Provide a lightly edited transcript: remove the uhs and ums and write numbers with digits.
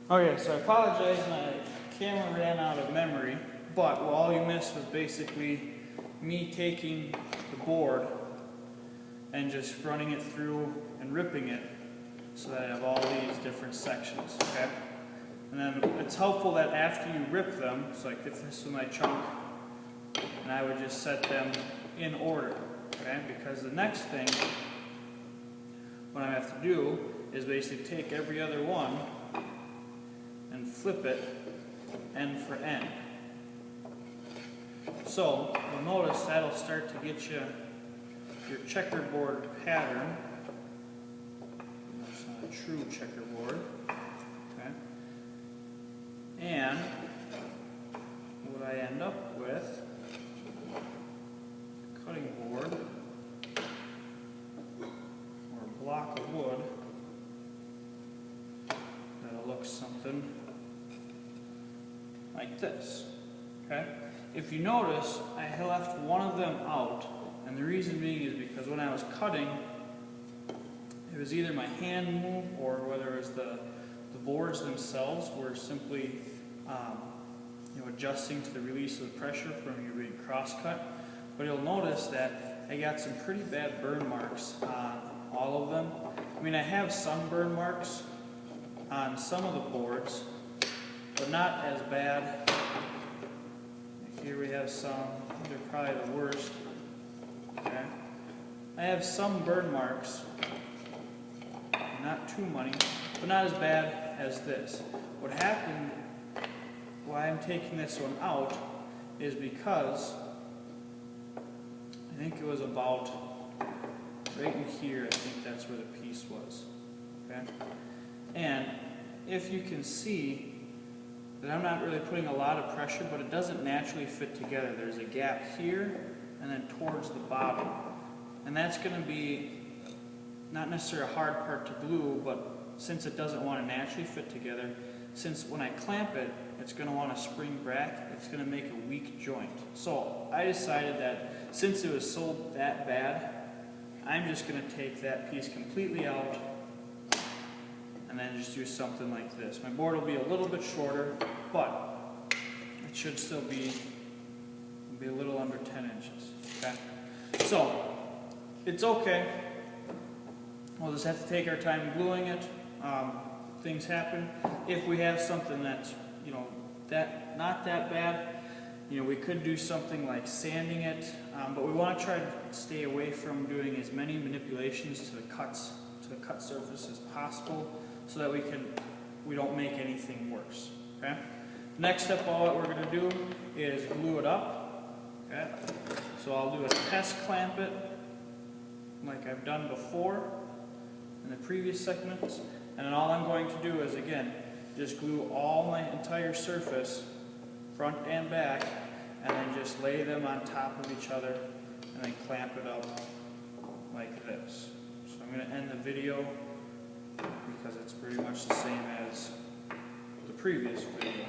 Okay, so I apologize, my camera ran out of memory, but all you missed was basically me taking the board and just running it through and ripping it so that I have all these different sections, okay? And then it's helpful that after you rip them, so like if this was my chunk, and I would just set them in order, okay? Because the next thing, what I have to do is basically take every other one and flip it end for end. So you'll notice that'll start to get you your checkerboard pattern. That's not a true checkerboard. Okay. And what I end up with, a cutting board or a block of wood that'll look something like this. Okay? If you notice, I left one of them out, and the reason being is because when I was cutting, it was either my hand move or whether it was the boards themselves were simply adjusting to the release of the pressure from you being cross-cut. But you'll notice that I got some pretty bad burn marks on all of them. I mean, I have some burn marks on some of the boards, but not as bad. Here we have some, they're probably the worst. Okay. I have some burn marks, not too many, but not as bad as this. What happened, why I'm taking this one out, is because I think it was about right in here, I think that's where the piece was. Okay? And if you can see that I'm not really putting a lot of pressure, but it doesn't naturally fit together. There's a gap here and then towards the bottom. And that's going to be not necessarily a hard part to glue, but since it doesn't want to naturally fit together, since when I clamp it, it's going to want to spring back, it's going to make a weak joint. So I decided that since it was so that bad, I'm just going to take that piece completely out and then just do something like this. My board will be a little bit shorter, but it should still be a little under 10 inches. Okay? So it's okay. We'll just have to take our time gluing it. Things happen. If we have something that's not that bad, we could do something like sanding it, but we want to try to stay away from doing as many manipulations to the cut surface as possible, so that we don't make anything worse. Okay. Next step, all that we're going to do is glue it up. Okay. So I'll do a test clamp it, like I've done before in the previous segments, and then all I'm going to do is again just glue all my entire surface, front and back, and then just lay them on top of each other, and then clamp it up like this. So I'm going to end the video because it's pretty much the same as the previous video.